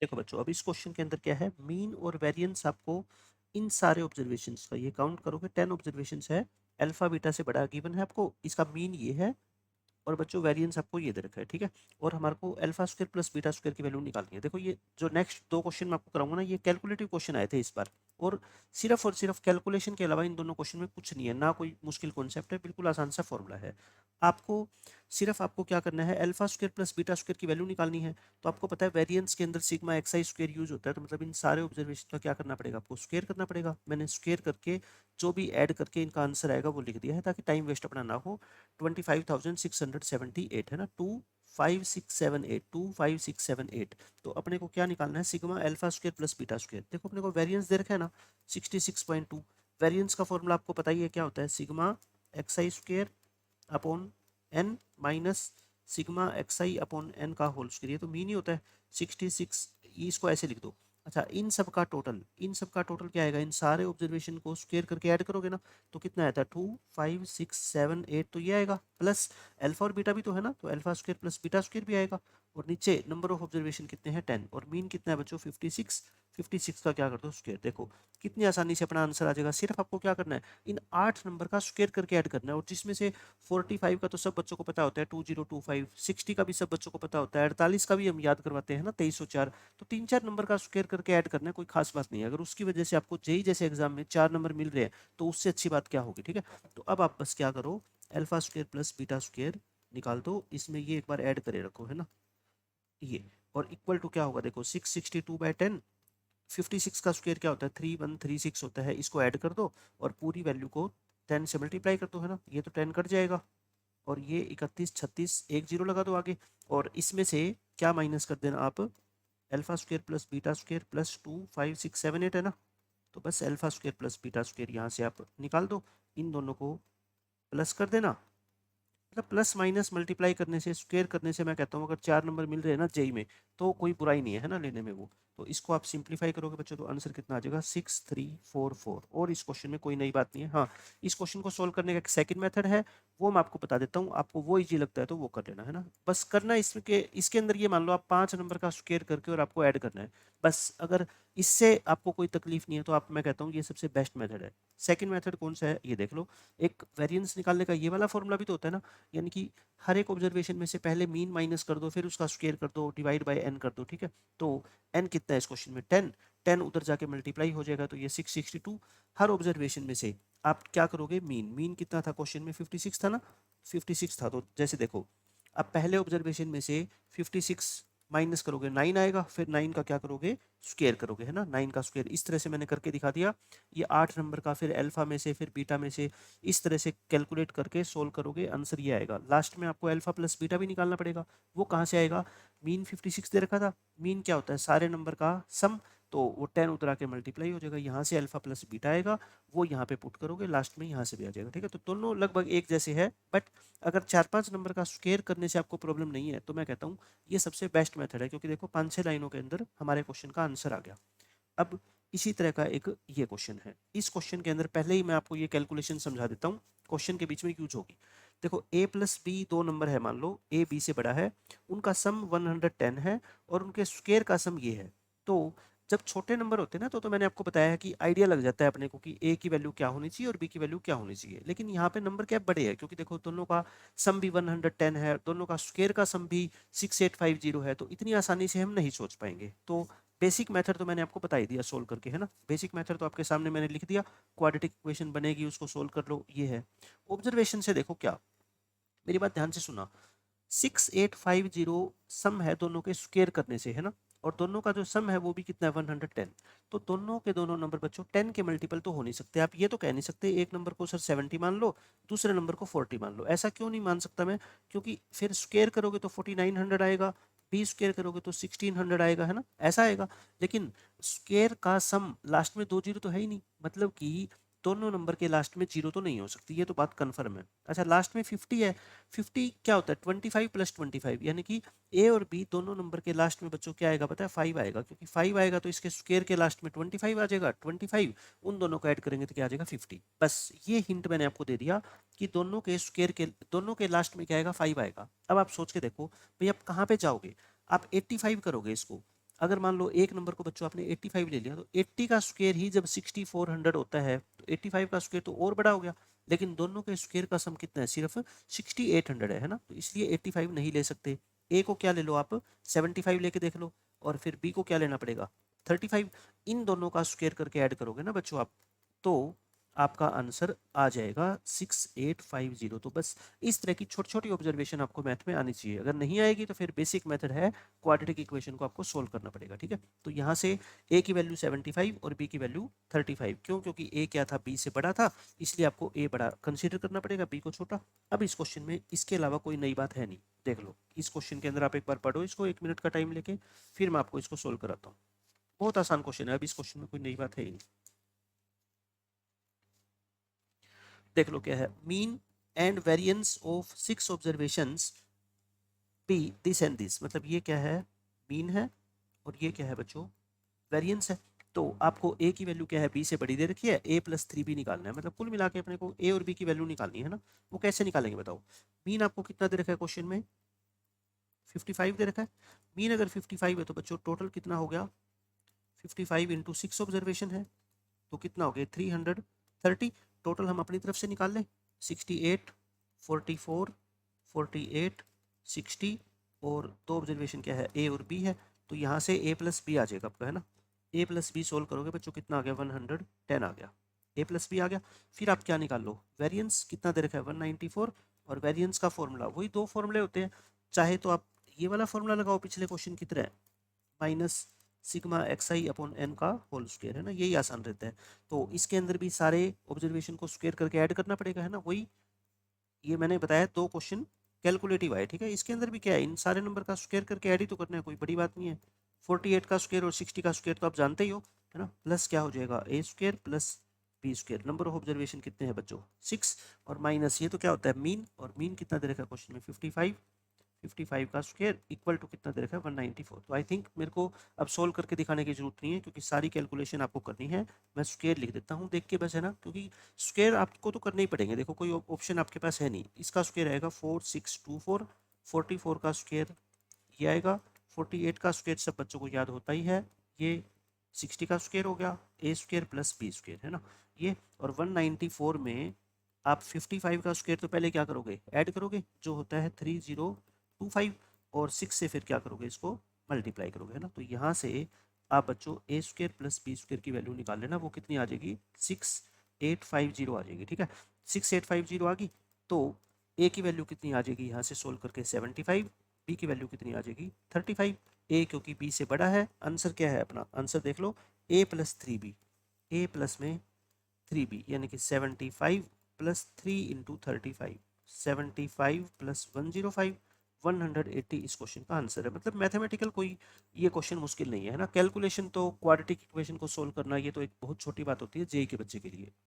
देखो बच्चों, अब इस क्वेश्चन के अंदर क्या है, मीन और वेरिएंस आपको इन सारे ऑब्जर्वेशंस का ये काउंट करोगे 10 ऑब्जर्वेशंस है, अल्फा बीटा से बड़ा गिवन है आपको, इसका मीन ये है और बच्चों वेरिएंस आपको ये दे रखा है, ठीक है। और हमारे को alpha square plus beta square की वैल्यू निकालनी है। देखो ये जो नेक्स्ट दो क्वेश्चन मैं आपको कराऊंगा ना, ये कैलकुलेटिव क्वेश्चन आए थे इस बार, और सिर्फ कैलकुलेशन के अलावा इन दोनों क्वेश्चन में कुछ नहीं है, ना कोई मुश्किल कॉन्सेप्ट है, बिल्कुल आसान सा फॉर्मूला है। आपको क्या करना है, alpha square plus beta square की वैल्यू निकालनी है। तो आपको पता है वेरिएंस के अंदर sigma X I square use होता है, तो मतलब इन सारे ऑब्जर्वेशन का क्या करना पड़ेगा, आपको स्क्वायर करना पड़ेगा। मैंने स्क्वायर करके जो भी ऐड करके इनका आंसर आएगा वो लिख दिया है, ताकि टाइम वेस्ट अपना ना हो। 25,678 है ना, 25678 तो अपने को क्या निकालना है, sigma alpha square plus beta square. देखो अपने को वेरिएंस दे रखा है ना 66.2। वेरिएंस का फॉर्मूला आपको पता ही है क्या होता है, sigma X I square upon N minus sigma X I upon N का होल स्क्वायर, ये तो मीन ही होता है 66। इसको ऐसे लिख दो। अच्छा, इन सब का टोटल क्या आएगा, इन सारे ऑब्जर्वेशन को स्क्वायर करके ऐड करोगे ना, तो कितना आता है 25678, तो ये आएगा प्लस अल्फा और बीटा भी तो है ना, तो alpha square plus beta square भी आएगा। और नीचे नंबर ऑफ ऑब्जर्वेशन कितने हैं 10, और मीन कितना है बच्चों 56। 56 का क्या कर दो स्क्वायर। देखो कितनी आसानी से अपना आंसर आ जाएगा। सिर्फ आपको क्या करना है, इन 8 नंबर का स्क्वायर करके ऐड करना है, और जिसमें से 45 का तो सब बच्चों को पता होता है 2025, 60 का भी सब बच्चों को पता होता है, 48 का भी हम याद करवाते हैं ना 2304। तो 3-4 नंबर का स्क्वायर करके ऐड करना है, कोई खास बात नहीं है। अगर उसकी वजह से आपको जेई जैसे एग्जाम में 4 नंबर मिल रहे हैं तो उससे अच्छी बात क्या होगी, ठीक है। तो अब आप बस क्या करो, alpha square plus beta square निकाल दो, इसमें ये एक बार ऐड करे रखो, है ना ये। और इक्वल टू क्या होगा, देखो 662/10। 56 का स्क्वायर क्या होता है 3136 होता है, इसको ऐड कर दो और पूरी वैल्यू को 10 से मल्टीप्लाई कर दो, है ना, ये तो 10 कट जाएगा, और ये 31 36 एक जीरो लगा दो आगे। और इसमें से क्या माइनस कर देना आप, alpha square plus beta square plus 25678 है ना, तो बस alpha square plus beta square यहाँ से आप निकाल दो, इन दोनों को प्लस कर देना। मतलब प्लस माइनस मल्टीप्लाई करने से, स्क्वायर करने से मैं कहता हूँ, अगर 4 नंबर मिल रहे हैं ना जेई में, तो कोई बुराई नहीं है ना लेने में वो। तो इसको आप सिंप्लीफाई करोगे बच्चों तो आंसर कितना आ जाएगा 6344। और इस क्वेश्चन में कोई नई बात नहीं है। हाँ, इस क्वेश्चन को सोल्व करने का एक सेकंड मेथड है, वो मैं आपको बता देता हूँ, आपको वो इजी लगता है तो वो कर लेना, है ना। बस करना इसके अंदर ये मान लो आप 5 नंबर का स्क्वायर करके और आपको ऐड करना है बस। अगर इससे आपको कोई तकलीफ नहीं है तो आप, मैं कहता हूँ ये सबसे बेस्ट मेथड है। सेकंड मेथड कौन सा है ये देख लो। एक वेरिएंस निकालने का ये वाला फॉर्मूला भी तो होता है ना, यानी कि हर एक ऑब्जर्वेशन में से पहले मीन माइनस कर दो, फिर उसका स्क्वायर कर दो, डिवाइड बाय एन कर दो, ठीक है। तो एन कितना है इस क्वेश्चन में 10, 10 उधर जाके मल्टीप्लाई हो जाएगा, तो ये 662। हर ऑब्जर्वेशन में से आप क्या करोगे, मीन मीन कितना था क्वेश्चन में 56 था ना, 56 था, तो जैसे देखो अब पहले ऑब्जर्वेशन में से 56 माइनस करोगे 9 आएगा, फिर 9 का क्या करोगे स्क्वायर करोगे, है ना, 9 का स्क्वायर इस तरह से मैंने करके दिखा दिया। ये 8 नंबर का फिर अल्फा में से फिर बीटा में से इस तरह से कैलकुलेट करके सोल्व करोगे, आंसर ये आएगा। लास्ट में आपको अल्फा प्लस बीटा भी निकालना पड़ेगा, वो कहाँ से आएगा, मीन 56 दे रखा था, मीन क्या होता है सारे नंबर का सम, तो वो 10 उतरा के मल्टीप्लाई हो जाएगा, यहाँ से अल्फा प्लस बीटा आएगा, वो यहाँ पे पुट करोगे, लास्ट में यहाँ से भी आ जाएगा, ठीक है। तो दोनों लगभग एक जैसे है, बट अगर 4-5 नंबर का स्क्वायर करने से आपको प्रॉब्लम नहीं है तो मैं कहता हूँ ये सबसे बेस्ट मेथड है, क्योंकि देखो 5-6 लाइनों के अंदर हमारे क्वेश्चन का आंसर आ गया। अब इसी तरह का एक ये क्वेश्चन है, इस क्वेश्चन के अंदर पहले ही मैं आपको ये कैलकुलेशन समझा देता हूँ, क्वेश्चन के बीच में यूज होगी। देखो a प्लस बी दो नंबर है, मान लो a b से बड़ा है, उनका सम 110 है और उनके स्क्वायर का सम ये है। तो जब छोटे नंबर होते हैं ना, तो मैंने आपको बताया है कि आइडिया लग जाता है अपने को कि a की वैल्यू क्या होनी चाहिए और b की वैल्यू क्या होनी चाहिए, लेकिन यहाँ पे नंबर क्या बड़े हैं, क्योंकि देखो दोनों का सम भी 110 है, दोनों का स्क्वायर का सम भी 6850 है, तो इतनी आसानी से हम नहीं सोच पाएंगे। तो बेसिक मेथड तो मैंने आपको बता ही दिया सोल्व करके, है ना, बेसिक मेथड तो आपके सामने मैंने लिख दिया, क्वाड्रेटिक इक्वेशन बनेगी उसको सोल्व कर लो, ये है। ऑब्जर्वेशन से देखो क्या, मेरी बात ध्यान से सुना, 6850 सम है दोनों के स्क्वायर करने से, है ना, और दोनों का जो सम है वो भी कितना है 110। तो दोनों के दोनों नंबर बच्चों 10 के मल्टीपल तो हो नहीं सकते। आप ये तो कह नहीं सकते एक नंबर को सर 70 मान लो, दूसरे नंबर को 40 मान लो, ऐसा क्यों नहीं मान सकता मैं, क्योंकि फिर स्क्वायर करोगे तो 4900 आएगा, बी स्क्वायर करोगे तो 1600 आएगा, है ना, ऐसा आएगा। लेकिन स्क्वायर का सम लास्ट में दो जीरो तो है ही नहीं, मतलब कि दोनों नंबर के लास्ट में जीरो तो नहीं हो सकती, ये तो बात कंफर्म है। अच्छा, लास्ट में 50 है, 50 क्या होता है 25 प्लस 25, यानी कि ए और बी दोनों नंबर के लास्ट में बच्चों क्या आएगा पता है 5 आएगा, क्योंकि 5 आएगा तो इसके स्क्वायर के लास्ट में 25 आ जाएगा, 25 उन दोनों को ऐड करेंगे तो क्या आ जाएगा 50। बस ये हिंट मैंने आपको दे दिया कि दोनों के स्क्वायर के दोनों के लास्ट में क्या आएगा 5 आएगा। अब आप सोच के देखो भाई आप कहाँ पे जाओगे, आप 85 करोगे इसको, अगर मान लो एक नंबर को बच्चों आपने 85 ले लिया, तो 80 का स्क्वायर ही जब 6400 होता है तो 85 का स्क्वायर तो और बड़ा हो गया, लेकिन दोनों के स्क्वायर का सम कितना है, सिर्फ 6800 है ना, तो इसलिए 85 नहीं ले सकते। ए को क्या ले लो आप, 75 लेके देख लो, और फिर बी को क्या लेना पड़ेगा, 35। इन दोनों का स्क्वायर करके ऐड करोगे ना बच्चों आप, तो आपका आंसर आ जाएगा 6850। तो बस इस तरह की छोटी छोटी ऑब्जर्वेशन आपको मैथ में आनी चाहिए। अगर नहीं आएगी तो फिर बेसिक मेथड है, क्वाड्रेटिक इक्वेशन को आपको सोल्व करना पड़ेगा, ठीक है। तो यहाँ से ए की वैल्यू 75 और बी की वैल्यू 35, क्यों, क्योंकि ए क्या था, बी से बड़ा था, इसलिए आपको ए बड़ा कंसिडर करना पड़ेगा, बी को छोटा। अब इस क्वेश्चन में इसके अलावा कोई नई बात है नहीं, देख लो इस क्वेश्चन के अंदर आप एक बार पढ़ो इसको 1 मिनट का टाइम लेके, फिर मैं आपको इसको सोल्व कराता हूँ। बहुत आसान क्वेश्चन है, अब इस क्वेश्चन में कोई नई बात है ही नहीं। देख लो क्या है, mean and variance of 6 observations be this and this, मतलब ये क्या है, मीन है, और ये क्या है बच्चों, वेरिएंस है। तो आपको ए की वैल्यू क्या है, बी से बड़ी दे रखी है, ए प्लस 3 बी निकालना है, मतलब कुल मिला के अपने को ए और बी की वैल्यू निकालनी है ना। वो कैसे निकालेंगे बताओ। मीन आपको कितना दे रखा है क्वेश्चन में, 55 दे रखा है। मीन अगर 55 है तो बच्चों टोटल कितना हो गया, 55 इंटू 6 ऑब्जर्वेशन है, तो कितना हो गया 330। टोटल हम अपनी तरफ से निकाल लें, 68 44 48 60, और दो ऑब्जर्वेशन क्या है, ए और बी है, तो यहाँ से ए प्लस बी आ जाएगा आपका, है ना। ए प्लस बी सोल्व करोगे बच्चों कितना आ गया, 110 आ गया, ए प्लस बी आ गया। फिर आप क्या निकाल लो, वेरिएंस कितना दे रखा है 194, और वेरिएंस का फॉर्मूला वही दो फॉर्मूले होते हैं, चाहे तो आप ये वाला फॉर्मूला लगाओ पिछले क्वेश्चन की तरह, minus sigma X I upon N का होल स्क्वायर, है ना, यही आसान रहता है। तो इसके अंदर भी सारे ऑब्जर्वेशन को स्क्वायर करके ऐड करना पड़ेगा, है ना, वही ये मैंने बताया, दो क्वेश्चन कैलकुलेटिव आए, ठीक है। इसके अंदर भी क्या है, इन सारे नंबर का स्क्वायर करके ऐड ही तो करना है, कोई बड़ी बात नहीं है। 48 का स्क्वायर और 60 का स्क्वायर तो आप जानते ही हो, है ना, प्लस क्या हो जाएगा A square plus B square, number of observation कितने हैं बच्चों 6, और माइनस ये तो क्या होता है मीन, और मीन कितना दे रखा है क्वेश्चन में 55 का स्क्वायर इक्वल टू कितना दे रखा है 194। तो आई थिंक मेरे को अब सोल्व करके दिखाने की जरूरत नहीं है, क्योंकि सारी कैलकुलेशन आपको करनी है। मैं स्क्वायर लिख देता हूँ देख के बस, है ना, क्योंकि स्क्वायर आपको तो करने ही पड़ेंगे, देखो कोई ऑप्शन आपके पास है नहीं। इसका स्क्वायर आएगा 4624, 44 का स्क्वायर ये आएगा, 48 का स्क्वायर सब बच्चों को याद होता ही है, ये 60 का स्क्वायर हो गया, ए स्क्वायर प्लस बी स्क्वायर, है ना ये, और 194 में आप 55 का स्क्वायर तो पहले क्या करोगे, ऐड करोगे, जो होता है 3025, और 6 से फिर क्या करोगे, इसको मल्टीप्लाई करोगे, है ना। तो यहाँ से आप बच्चों ए स्क्वायर प्लस बी स्क्वायर की वैल्यू निकाल लेना, वो कितनी आ जाएगी 6850 आ जाएगी, ठीक है। 6850 आ गई, तो ए की वैल्यू कितनी आ जाएगी यहाँ से सोल्व करके 75, बी की वैल्यू कितनी आ जाएगी 35। ए क्योंकि बी से बड़ा है, आंसर क्या है अपना, आंसर देख लो ए प्लस 3 बी, ए प्लस में 3b, यानी कि 75 प्लस 3 इंटू 35, 75 प्लस 105, 180 इस क्वेश्चन का आंसर है। मतलब मैथमेटिकल कोई ये क्वेश्चन मुश्किल नहीं है ना, कैलकुलेशन तो क्वाड्रेटिक इक्वेशन को सोल्व करना ये तो एक बहुत छोटी बात होती है जेई के बच्चे के लिए।